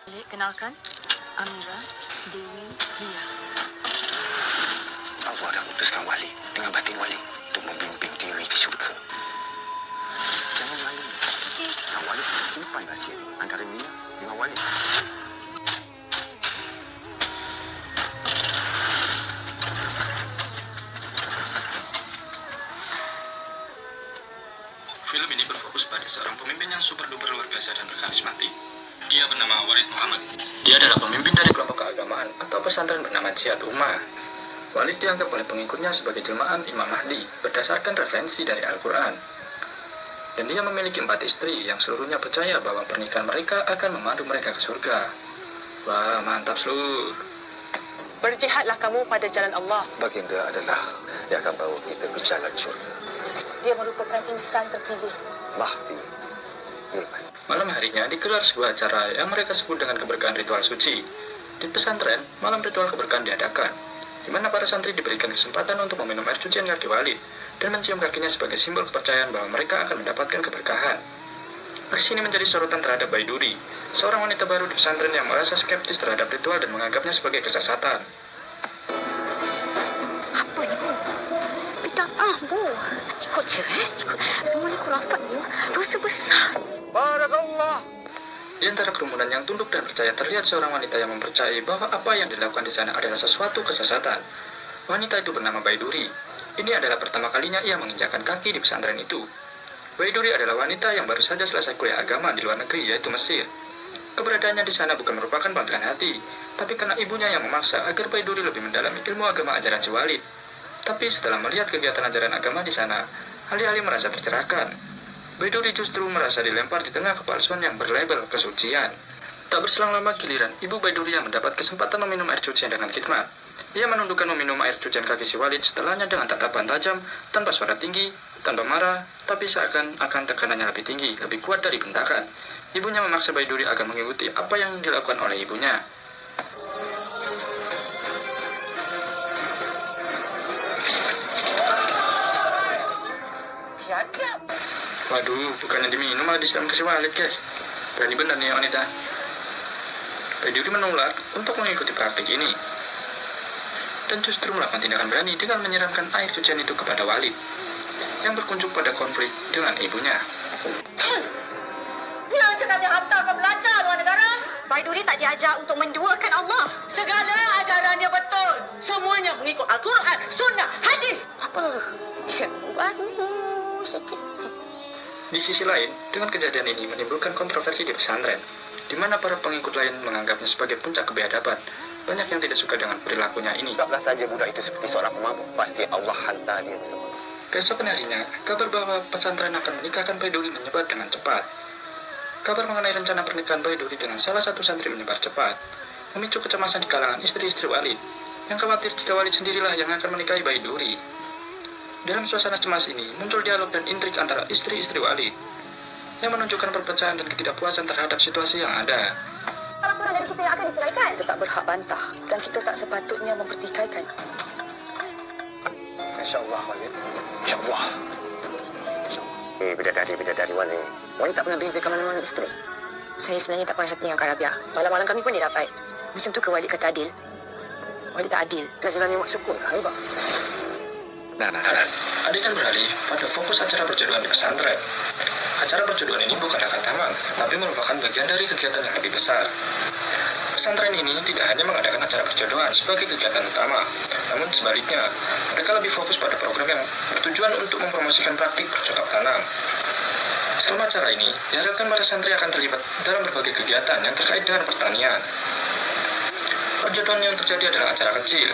Kenalkan, Amira Dewi Lia. Allah dah utuskan wali dengan batin wali untuk membimbing Dewi ke syurga. Jangan malu. Okey. Wali simpan rahsia ni antara Mia dengan wali. Film ini berfokus pada seorang pemimpin yang super duper luar biasa dan berkarismatik. Dia bernama Walid Muhammad. Dia adalah pemimpin dari kelompok keagamaan atau pesantren bernama Jihad Ummah. Walid dianggap oleh pengikutnya sebagai jelmaan Imam Mahdi berdasarkan referensi dari Al-Quran. Dan dia memiliki 4 istri yang seluruhnya percaya bahwa pernikahan mereka akan memandu mereka ke surga. Wah, mantap seluruh. Berjihadlah kamu pada jalan Allah. Baginda adalah yang akan bawa kita ke jalan syurga. Dia merupakan insan terpilih. Mahdi. Iman. Malam harinya digelar sebuah acara yang mereka sebut dengan keberkahan ritual suci. Di pesantren, malam ritual keberkahan diadakan, di mana para santri diberikan kesempatan untuk meminum air cucian kaki Walid dan mencium kakinya sebagai simbol kepercayaan bahwa mereka akan mendapatkan keberkahan. Aksi ini menjadi sorotan terhadap Baiduri, seorang wanita baru di pesantren yang merasa skeptis terhadap ritual dan menganggapnya sebagai kesesatan. Apa ni, Bu? Bid'ah, Bu. Ikut je, Ikut je. Semua ni khurafat, Bu. Dosa besar. Barakallah. Di antara kerumunan yang tunduk dan percaya terlihat seorang wanita yang mempercayai bahwa apa yang dilakukan di sana adalah sesuatu kesesatan. Wanita itu bernama Baiduri. Ini adalah pertama kalinya ia menginjakkan kaki di pesantren itu. Baiduri adalah wanita yang baru saja selesai kuliah agama di luar negeri, yaitu Mesir. Keberadaannya di sana bukan merupakan panggilan hati, tapi karena ibunya yang memaksa agar Baiduri lebih mendalami ilmu agama ajaran si Walid. Tapi setelah melihat kegiatan ajaran agama di sana, alih-alih merasa tercerahkan, Baiduri justru merasa dilempar di tengah kepalsuan yang berlabel kesucian. Tak berselang lama giliran ibu Baiduri yang mendapat kesempatan meminum air cucian dengan khidmat. Ia menundukkan meminum air cucian kaki si Walid setelahnya dengan tatapan tajam, tanpa suara tinggi, tanpa marah, tapi seakan-akan tekanannya lebih tinggi, lebih kuat dari bentakan. Ibunya memaksa Baiduri agar mengikuti apa yang dilakukan oleh ibunya. Waduh, bukannya diminum malah disiram ke si Walid, guys. Berani benar nih wanita. Baiduri menolak untuk mengikuti praktik ini, dan justru melakukan tindakan berani dengan menyiramkan air cucian itu kepada Walid, yang berkunjung pada konflik dengan ibunya. Dia je kami hantar ke belajar luar negara. Baiduri tak diajar untuk menduakan Allah. Segala ajarannya betul. Semuanya mengikut Al-Quran, Sunnah, Hadis. Apa? Waduh, sikit. Di sisi lain, dengan kejadian ini menimbulkan kontroversi di pesantren, di mana para pengikut lain menganggapnya sebagai puncak kebiadaban. Banyak yang tidak suka dengan perilakunya ini. Anggaplah saja budak itu seperti seorang pemabuk. Pasti Allah hantar dia bersama. Keesokan harinya, kabar bahwa pesantren akan menikahkan Baiduri menyebar dengan cepat. Kabar mengenai rencana pernikahan Baiduri dengan salah satu santri menyebar cepat, memicu kecemasan di kalangan istri-istri Walid, yang khawatir jika Walid sendirilah yang akan menikahi Baiduri. Dalam suasana cemas ini, muncul dialog dan intrik antara istri-istri Walid, yang menunjukkan perpecahan dan ketidakpuasan terhadap situasi yang ada. Salah seorang dari kita yang akan diceraikan. Kita tak berhak bantah dan kita tak sepatutnya mempertikaikan. InsyaAllah, Walid. InsyaAllah. Bidadari Walid. Walid tak pernah beza ke mana-mana isteri. Saya sebenarnya tak puas hati dengan Kak Rabia. Malam-malam kami pun dia dapat. Macam tu ke Walid kata adil. Walid tak adil. Dia jalan yang syukur kan, Ibak? Nah, adik kan beralih pada fokus acara perjodohan di pesantren. Acara perjodohan ini bukanlah kataman, tapi merupakan bagian dari kegiatan yang lebih besar. Pesantren ini tidak hanya mengadakan acara perjodohan sebagai kegiatan utama, namun sebaliknya, mereka lebih fokus pada program yang bertujuan untuk mempromosikan praktik bercocok tanam. Selama acara ini, diharapkan para santri akan terlibat dalam berbagai kegiatan yang terkait dengan pertanian. Perjodohan yang terjadi adalah acara kecil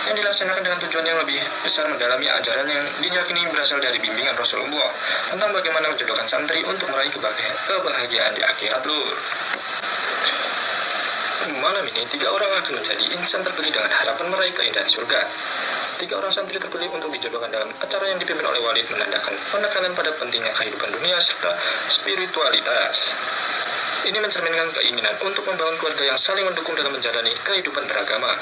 yang dilaksanakan dengan tujuan yang lebih besar mendalami ajaran yang diyakini berasal dari bimbingan Rasulullah tentang bagaimana menjodohkan santri untuk meraih kebahagiaan di akhirat, lur. Malam ini 3 orang akan menjadi insan terpilih dengan harapan meraih keindahan surga. 3 orang santri terpilih untuk dijodohkan dalam acara yang dipimpin oleh Walid menandakan penekanan pada pentingnya kehidupan dunia serta spiritualitas. Ini mencerminkan keinginan untuk membangun keluarga yang saling mendukung dalam menjalani kehidupan beragama.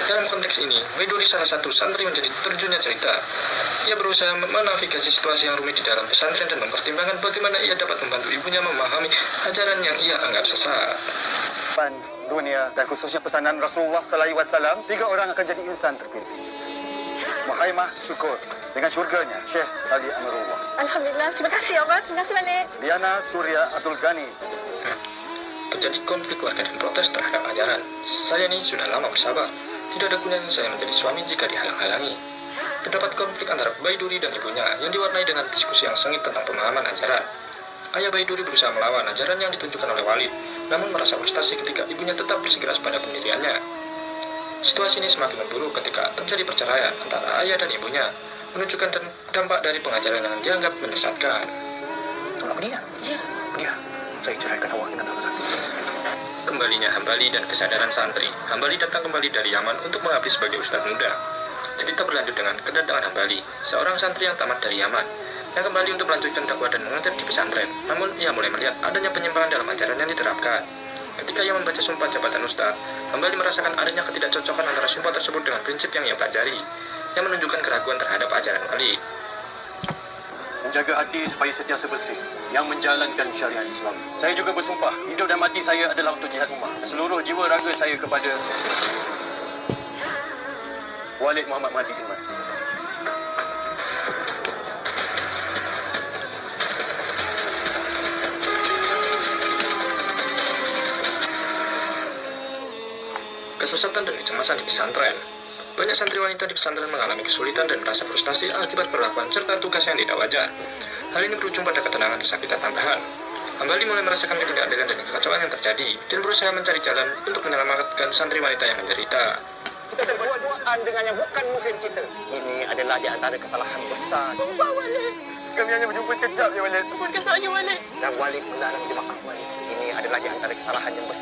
Dalam konteks ini, Baiduri salah satu santri menjadi terjunnya cerita. Ia berusaha menavigasi situasi yang rumit di dalam pesantren dan mempertimbangkan bagaimana ia dapat membantu ibunya memahami ajaran yang ia anggap sesat. hadapan dunia dan khususnya pesanan Rasulullah sallallahu alaihi wasallam, 3 orang akan jadi insan terpilih. Muhaimah Syukur dengan syurganya Syekh Ali Amarullah. Alhamdulillah, terima kasih Allah. Terima kasih banyak. Liana Surya Abdul Ghani. Terjadi konflik warga dan protes terhadap ajaran. Saya ini sudah lama bersabar. Tidak ada gunanya saya menjadi suami jika dihalang-halangi. Terdapat konflik antara Baiduri dan ibunya yang diwarnai dengan diskusi yang sengit tentang pemahaman ajaran. Ayah Baiduri berusaha melawan ajaran yang ditunjukkan oleh Walid, namun merasa frustasi ketika ibunya tetap bersikeras pada pendiriannya. Situasi ini semakin memburuk ketika terjadi perceraian antara ayah dan ibunya, menunjukkan dampak dari pengajaran yang dianggap menyesatkan. Tolong dia. Ya. Dia. Saya ceraikan awak dengan alasan. Kembalinya Hambali dan kesadaran santri. Hambali datang kembali dari Yaman untuk mengabdi sebagai ustadz muda. Cerita berlanjut dengan kedatangan Hambali, seorang santri yang tamat dari Yaman, yang kembali untuk melanjutkan dakwah dan mengajar di pesantren. Namun ia mulai melihat adanya penyimpangan dalam ajaran yang diterapkan. Ketika ia membaca sumpah jabatan ustadz, Hambali merasakan adanya ketidakcocokan antara sumpah tersebut dengan prinsip yang ia pelajari, yang menunjukkan keraguan terhadap ajaran Walid. Menjaga hati supaya sentiasa bersih, yang menjalankan syariat Islam. Saya juga bersumpah, hidup dan mati saya adalah untuk jihad ummah. Seluruh jiwa raga saya kepada Walid Muhammad Mahdi Iman. Kesesatan dan kecemasan di pesantren. Banyak santri wanita di pesantren mengalami kesulitan dan merasa frustasi akibat perlakuan serta tugas yang tidak wajar. Hal ini berujung pada ketenangan dan kesakitan tambahan. Hambali mulai merasakan ketidakadilan dan kekacauan yang terjadi dan berusaha mencari jalan untuk menyelamatkan santri wanita yang menderita. Kita berbuat-buatan dengan yang bukan mungkin kita. Ini adalah di antara kesalahan besar. Sumpah Walid. Kami hanya berjumpa kejap ya Walid. Ampun kesalahannya Walid. Dan Walid melarang jemaah Walid. Ini adalah di antara kesalahan yang besar.